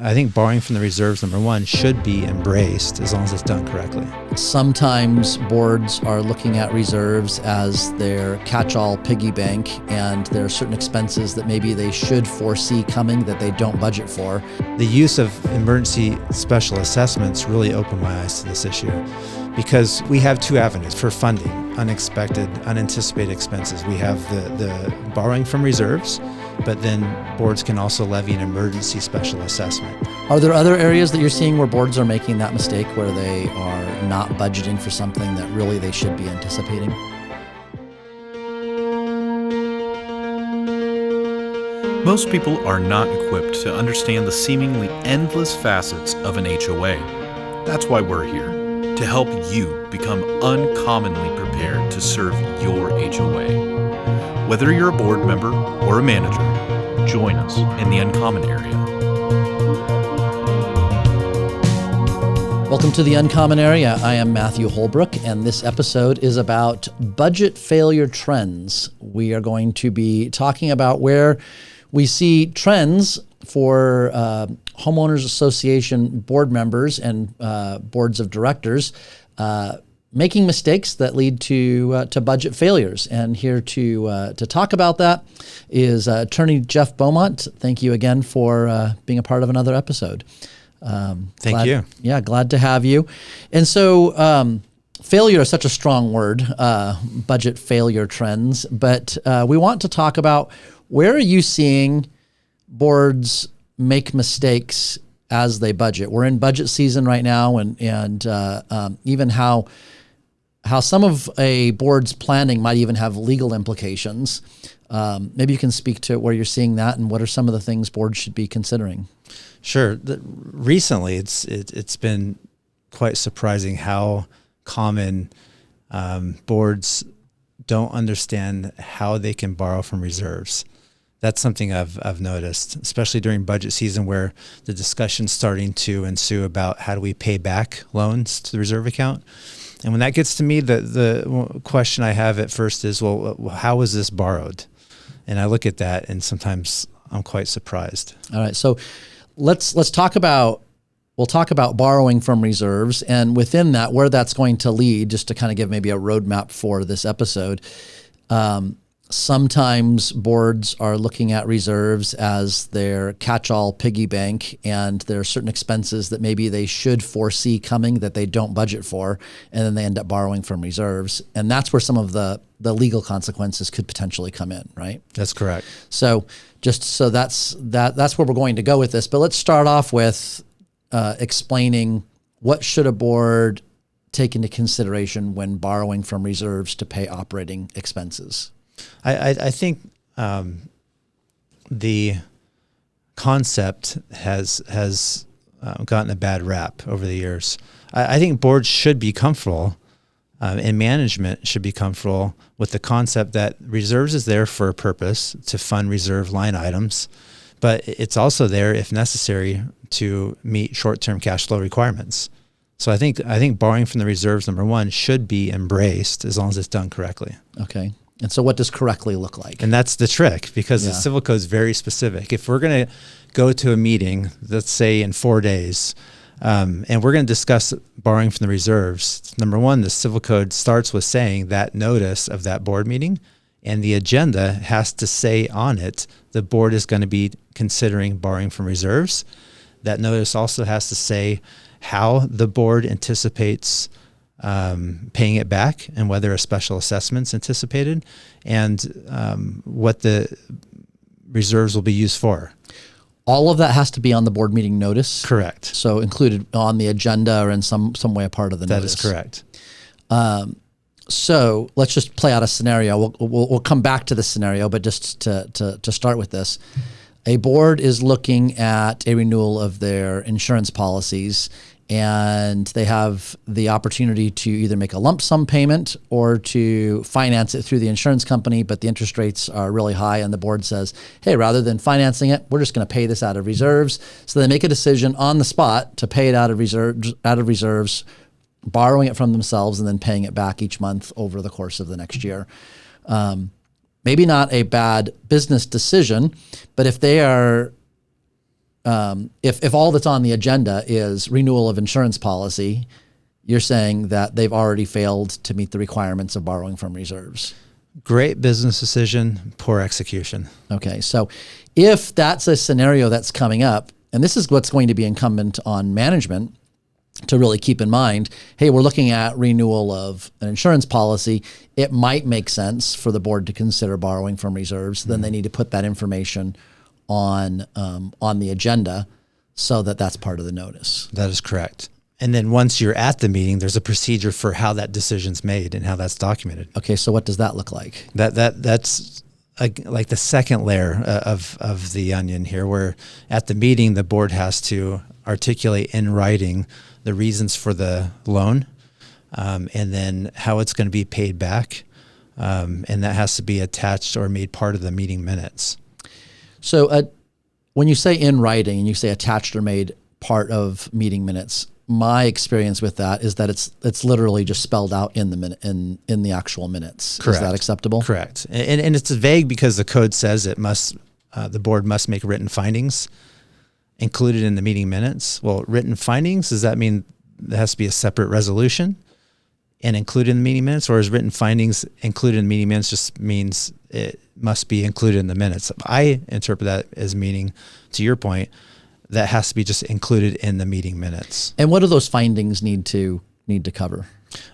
I think borrowing from the reserves, number one, should be embraced as long as it's done correctly. Sometimes boards are looking at reserves as their catch-all piggy bank, and there are certain expenses that maybe they should foresee coming that they don't budget for. The use of emergency special assessments really opened my eyes to this issue, because we have two avenues for funding unexpected, unanticipated expenses. We have the borrowing from reserves, but then boards can also levy an emergency special assessment. Are there other areas that you're seeing where boards are making that mistake, where they are not budgeting for something that really they should be anticipating? Most people are not equipped to understand the seemingly endless facets of an HOA. That's why we're here, to help you become uncommonly prepared to serve your HOA. Whether you're a board member or a manager, join us in the Uncommon Area. Welcome to the Uncommon Area. I am Matthew Holbrook, and this episode is about budget failure trends. We are going to be talking about where we see trends for homeowners association board members and boards of directors making mistakes that lead to budget failures. And here to talk about that is attorney Jeff Beaumont. Thank you again for being a part of another episode. Thank you. Yeah, glad to have you. And so failure is such a strong word, budget failure trends, but we want to talk about, where are you seeing boards make mistakes as they budget? We're in budget season right now, and even how some of a board's planning might even have legal implications. Maybe you can speak to where you're seeing that, and what are some of the things boards should be considering? Sure. Recently, it's been quite surprising how common boards don't understand how they can borrow from reserves. That's something I've noticed, especially during budget season, where the discussion's starting to ensue about how do we pay back loans to the reserve account. And when that gets to me, the question I have at first is, well, how was this borrowed? And I look at that, and sometimes I'm quite surprised. All right, so let's talk about, we'll talk about borrowing from reserves, and within that, where that's going to lead, just to kind of give maybe a roadmap for this episode. Sometimes boards are looking at reserves as their catch-all piggy bank, and there are certain expenses that maybe they should foresee coming that they don't budget for, and then they end up borrowing from reserves. And that's where some of the legal consequences could potentially come in, right? That's correct. So that's where we're going to go with this. But let's start off with explaining, what should a board take into consideration when borrowing from reserves to pay operating expenses? I think the concept has gotten a bad rap over the years. I think boards should be comfortable, and management should be comfortable with the concept that reserves is there for a purpose, to fund reserve line items, but it's also there, if necessary, to meet short-term cash flow requirements. So I think borrowing from the reserves, number one, should be embraced as long as it's done correctly. Okay. And so what does correctly look like? And that's the trick, because the civil code is very specific. If we're going to go to a meeting, let's say in 4 days, and we're going to discuss borrowing from the reserves, number one, the civil code starts with saying that notice of that board meeting, and the agenda has to say on it, the board is going to be considering borrowing from reserves. That notice also has to say how the board anticipates paying it back, and whether a special assessment's anticipated, and what the reserves will be used for. All of that has to be on the board meeting notice? Correct. So included on the agenda, or in some way a part of the notice? That is correct. So let's just play out a scenario. We'll come back to the scenario, but just to start with this. A board is looking at a renewal of their insurance policies, and they have the opportunity to either make a lump sum payment or to finance it through the insurance company, but the interest rates are really high, and the board says, hey, rather than financing it, we're just going to pay this out of reserves. So they make a decision on the spot to pay it out of reserves, borrowing it from themselves and then paying it back each month over the course of the next year. Maybe not a bad business decision, but if they are if all that's on the agenda is renewal of insurance policy, you're saying that they've already failed to meet the requirements of borrowing from reserves. Great business decision, poor execution. Okay, so if that's a scenario that's coming up, and this is what's going to be incumbent on management to really keep in mind, hey, we're looking at renewal of an insurance policy. It might make sense for the board to consider borrowing from reserves. Then they need to put that information on the agenda so that that's part of the notice. That is correct. And then once you're at the meeting, there's a procedure for how that decision's made and how that's documented. Okay, so what does that look like? That's like the second layer of the onion here, where at the meeting, the board has to articulate in writing the reasons for the loan, and then how it's going to be paid back. And that has to be attached or made part of the meeting minutes. So when you say in writing and you say attached or made part of meeting minutes, my experience with that is that it's literally just spelled out in the minute in the actual minutes. Correct. Is that acceptable? Correct. And it's vague because the code says it must the board must make written findings included in the meeting minutes. Well, written findings, does that mean there has to be a separate resolution and included in the meeting minutes, or is written findings included in the meeting minutes just means it must be included in the minutes? I interpret that as meaning, to your point, that has to be just included in the meeting minutes. And what do those findings need to cover?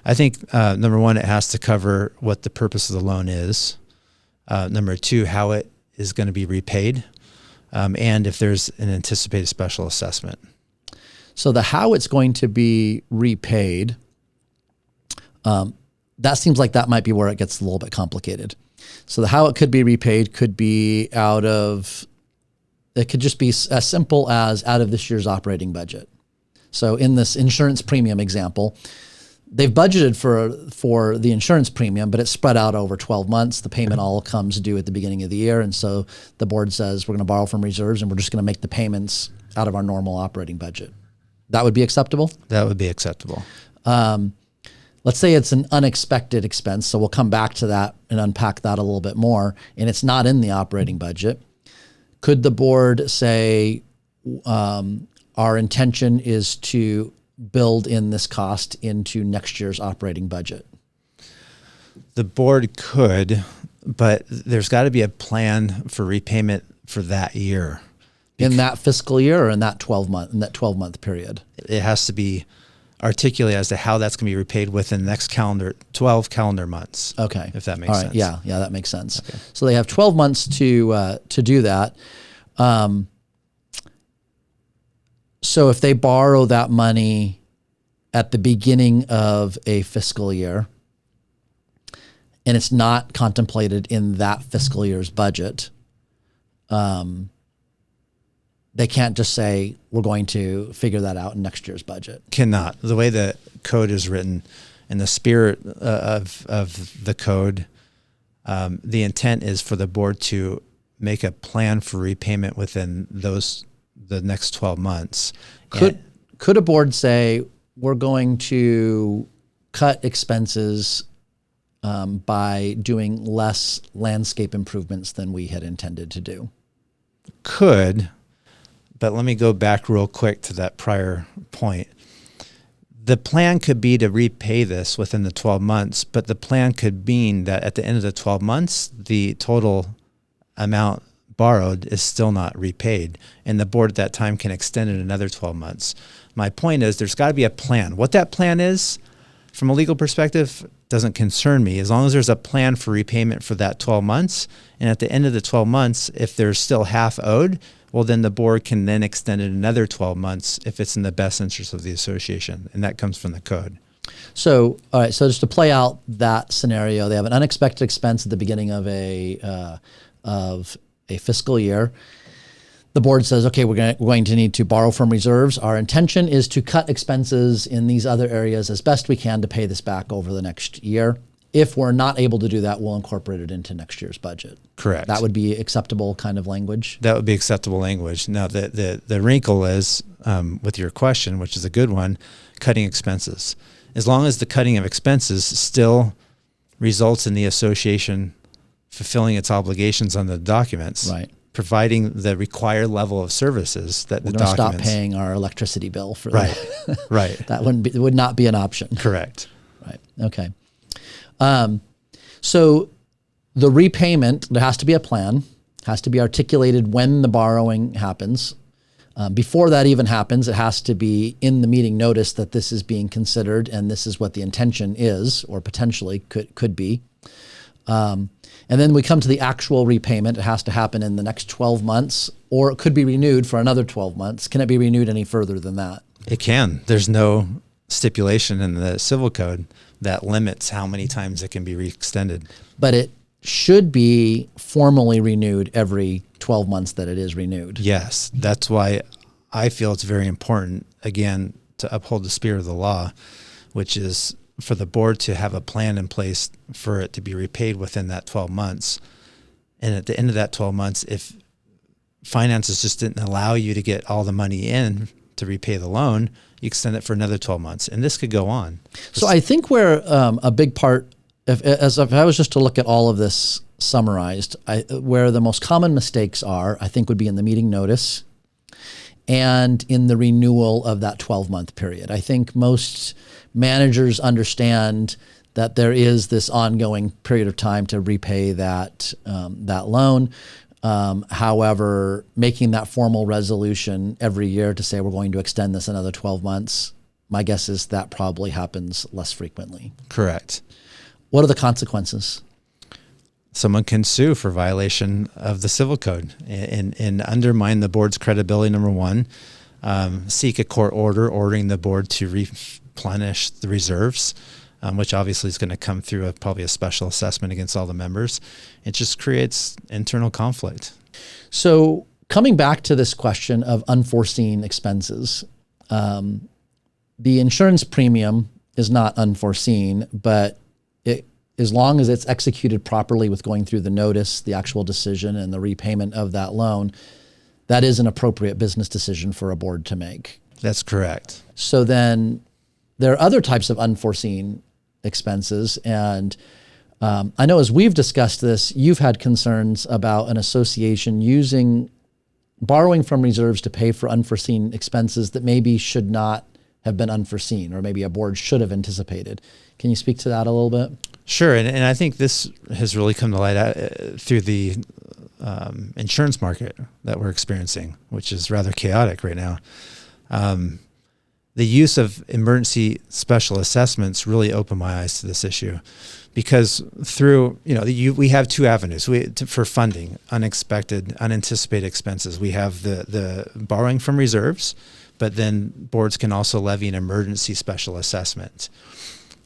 I think number one, it has to cover what the purpose of the loan is. Number two, how it is going to be repaid, and if there's an anticipated special assessment. So the how it's going to be repaid, that seems like that might be where it gets a little bit complicated. So the how it could be repaid could be it could just be as simple as out of this year's operating budget. So in this insurance premium example, they've budgeted for the insurance premium, but it's spread out over 12 months. The payment all comes due at the beginning of the year. And so the board says, we're going to borrow from reserves and we're just going to make the payments out of our normal operating budget. That would be acceptable? That would be acceptable. Let's say it's an unexpected expense. So we'll come back to that and unpack that a little bit more. And it's not in the operating budget. Could the board say, our intention is to build in this cost into next year's operating budget? The board could, but there's got to be a plan for repayment for that year. In that fiscal year or in that 12-month period? It has to be articulated as to how that's going to be repaid within the next 12 calendar months. Okay. If that makes sense. Yeah, that makes sense. Okay. So they have 12 months to do that. So if they borrow that money at the beginning of a fiscal year and it's not contemplated in that fiscal year's budget, they can't just say, we're going to figure that out in next year's budget. Cannot. The way the code is written and the spirit of the code, the intent is for the board to make a plan for repayment within the next 12 months. Could a board say, we're going to cut expenses by doing less landscape improvements than we had intended to do? Could. But let me go back real quick to that prior point. The plan could be to repay this within the 12 months, but the plan could mean that at the end of the 12 months, the total amount borrowed is still not repaid, and the board at that time can extend it another 12 months. My point is there's got to be a plan. What that plan is, from a legal perspective, doesn't concern me. As long as there's a plan for repayment for that 12 months, and at the end of the 12 months, if there's still half owed, well, then the board can then extend it another 12 months if it's in the best interest of the association, and that comes from the code. So, all right. So just to play out that scenario, they have an unexpected expense at the beginning of a fiscal year. The board says, okay, we're going to need to borrow from reserves. Our intention is to cut expenses in these other areas as best we can to pay this back over the next year. If we're not able to do that, we'll incorporate it into next year's budget. Correct. That would be acceptable kind of language? That would be acceptable language. Now, the wrinkle is, with your question, which is a good one, cutting expenses. As long as the cutting of expenses still results in the association fulfilling its obligations on the documents, right, providing the required level of services that We're the going to documents. stop paying our electricity bill for Right, that. right. That would not be an option. Correct. Right. Okay. So the repayment, there has to be a plan, has to be articulated when the borrowing happens. Before that even happens, it has to be in the meeting notice that this is being considered and this is what the intention is, or potentially could be. And then we come to the actual repayment. It has to happen in the next 12 months, or it could be renewed for another 12 months. Can it be renewed any further than that? It can. There's no stipulation in the civil code that limits how many times it can be re-extended. But it should be formally renewed every 12 months that it is renewed. Yes. That's why I feel it's very important, again, to uphold the spirit of the law, which is for the board to have a plan in place for it to be repaid within that 12 months. And at the end of that 12 months, if finances just didn't allow you to get all the money in to repay the loan, you extend it for another 12 months. And this could go on. So I think where a big part, if I was just to look at all of this summarized, where the most common mistakes are, I think would be in the meeting notice and in the renewal of that 12-month period. I think most managers understand that there is this ongoing period of time to repay that loan. However, making that formal resolution every year to say we're going to extend this another 12 months, my guess is that probably happens less frequently. Correct. What are the consequences? Someone can sue for violation of the civil code and undermine the board's credibility, number one, seek a court order ordering the board to replenish the reserves, which obviously is going to come through probably a special assessment against all the members. It just creates internal conflict. So coming back to this question of unforeseen expenses, the insurance premium is not unforeseen, but as long as it's executed properly with going through the notice, the actual decision, and the repayment of that loan, that is an appropriate business decision for a board to make. That's correct. So then there are other types of unforeseen expenses. And I know as we've discussed this, you've had concerns about an association borrowing from reserves to pay for unforeseen expenses that maybe should not have been unforeseen, or maybe a board should have anticipated. Can you speak to that a little bit? Sure. And I think this has really come to light through the insurance market that we're experiencing, which is rather chaotic right now. The use of emergency special assessments really opened my eyes to this issue, because through, we have two avenues for funding unexpected, unanticipated expenses. We have the borrowing from reserves, but then boards can also levy an emergency special assessment.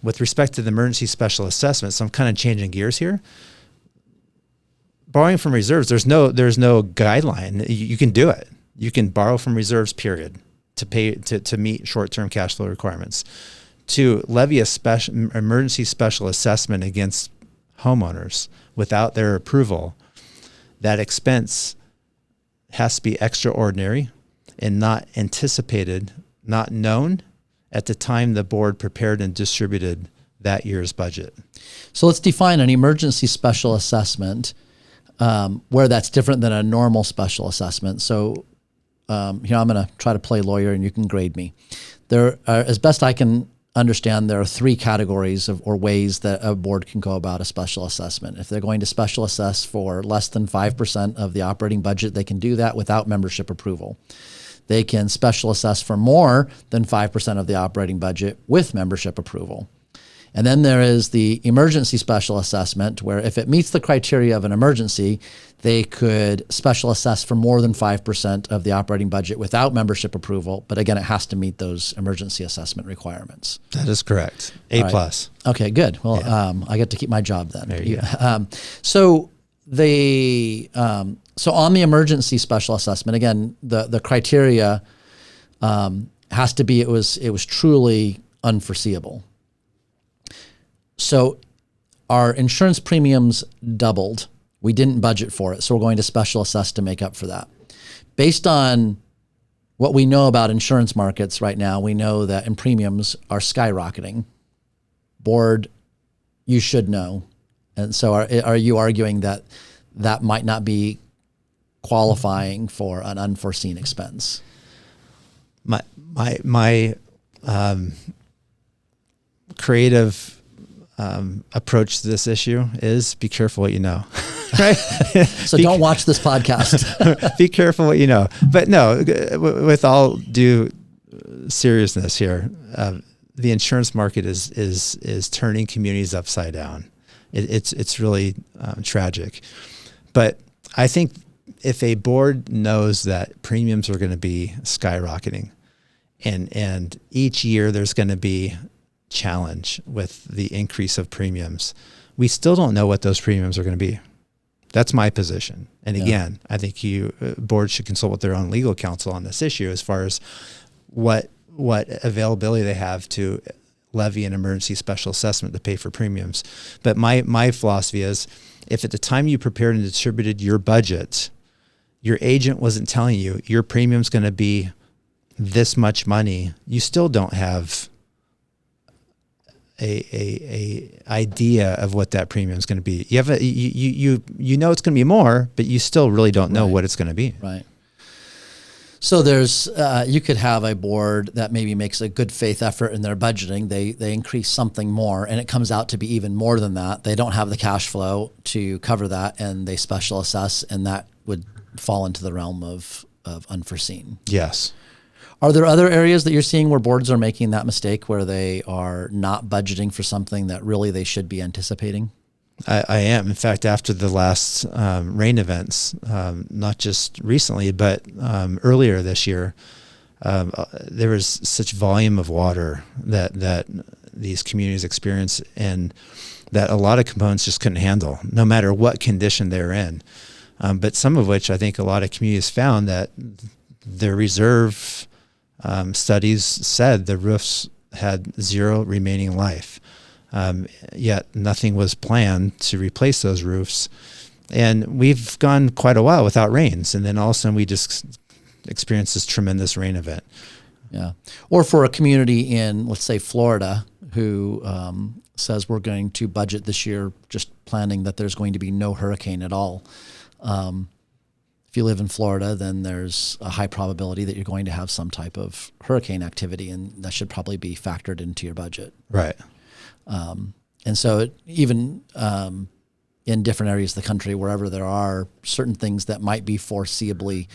With respect to the emergency special assessments, I'm kind of changing gears here. Borrowing from reserves, there's no guideline. You can do it. You can borrow from reserves, period, to pay to meet short-term cash flow requirements. To levy a emergency special assessment against homeowners without their approval, that expense has to be extraordinary and not anticipated, not known at the time the board prepared and distributed that year's budget. So let's define an emergency special assessment where that's different than a normal special assessment. So here I'm going to try to play lawyer and you can grade me. There are, as best I can understand, there are three categories or ways that a board can go about a special assessment. If they're going to special assess for less than 5% of the operating budget, they can do that without membership approval. They can special assess for more than 5% of the operating budget with membership approval. And then there is the emergency special assessment, where if it meets the criteria of an emergency, they could special assess for more than 5% of the operating budget without membership approval. But again, it has to meet those emergency assessment requirements. That is correct. A+. Right. Okay, good. Well, yeah. I get to keep my job then. There you go. So on the emergency special assessment, again, the criteria has to be it was truly unforeseeable. So our insurance premiums doubled. We didn't budget for it, so we're going to special assess to make up for that. Based on what we know about insurance markets right now, we know that premiums are skyrocketing. Board, you should know. And so are you arguing that might not be qualifying for an unforeseen expense? My creative approach to this issue is be careful what you know. Right? So don't watch this podcast. Be careful what you know. But no, with all due seriousness here, the insurance market is turning communities upside down. It's really tragic. But I think if a board knows that premiums are going to be skyrocketing, and each year there's going to be challenge with the increase of premiums, we still don't know what those premiums are going to be. That's my position. And again, I think boards should consult with their own legal counsel on this issue as far as what availability they have to levy an emergency special assessment to pay for premiums. But my philosophy is, if at the time you prepared and distributed your budget, your agent wasn't telling you your premium's going to be this much money, you still don't have a idea of what that premium is going to be. You have you know it's going to be more, but you still really don't know what it's going to be. Right. So there's you could have a board that maybe makes a good faith effort in their budgeting. They increase something more, and it comes out to be even more than that. They don't have the cash flow to cover that, and they special assess, and that would fall into the realm of unforeseen. Yes. Are there other areas that you're seeing where boards are making that mistake, where they are not budgeting for something that really they should be anticipating? I am. In fact, after the last rain events, not just recently, but earlier this year, there was such volume of water that these communities experience, and that a lot of components just couldn't handle, no matter what condition they're in. But some of which I think a lot of communities found that their reserve studies said the roofs had zero remaining life. Yet nothing was planned to replace those roofs. And we've gone quite a while without rains. And then all of a sudden we just experienced this tremendous rain event. Yeah. Or for a community in, let's say, Florida, who says we're going to budget this year just planning that there's going to be no hurricane at all. If you live in Florida, then there's a high probability that you're going to have some type of hurricane activity, and that should probably be factored into your budget. Right. And so even in different areas of the country, wherever there are certain things that might be foreseeably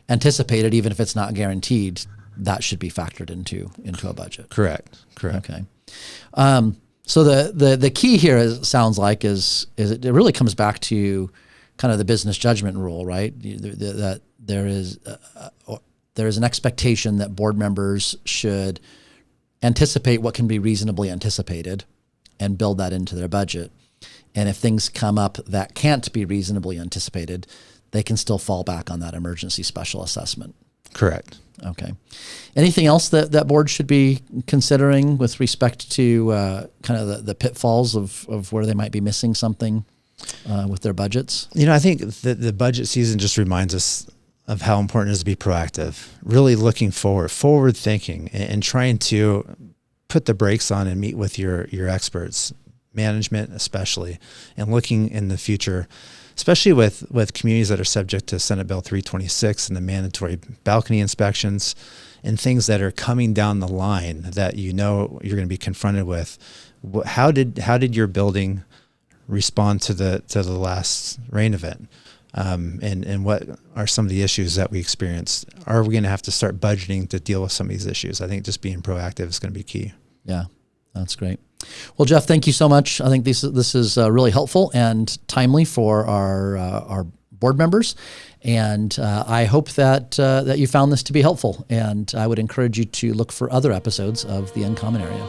anticipated, even if it's not guaranteed, that should be factored into a budget. Correct. Okay. So the key here sounds like is it really comes back to kind of the business judgment rule, right? That there is an expectation that board members should anticipate what can be reasonably anticipated and build that into their budget. And if things come up that can't be reasonably anticipated, they can still fall back on that emergency special assessment. Correct. Okay. Anything else that boards should be considering with respect to kind of the pitfalls of where they might be missing something with their budgets? I think the budget season just reminds us of how important it is to be proactive, really looking forward thinking, and trying to put the brakes on and meet with your experts, management especially, and looking in the future, especially with communities that are subject to Senate Bill 326 and the mandatory balcony inspections and things that are coming down the line that you're going to be confronted with. How did your building respond to the last rain event? And what are some of the issues that we experienced? Are we going to have to start budgeting to deal with some of these issues? I think just being proactive is going to be key. Yeah, that's great. Well, Jeff, thank you so much. I think this is really helpful and timely for our board members, and I hope that you found this to be helpful. And I would encourage you to look for other episodes of the Uncommon Area.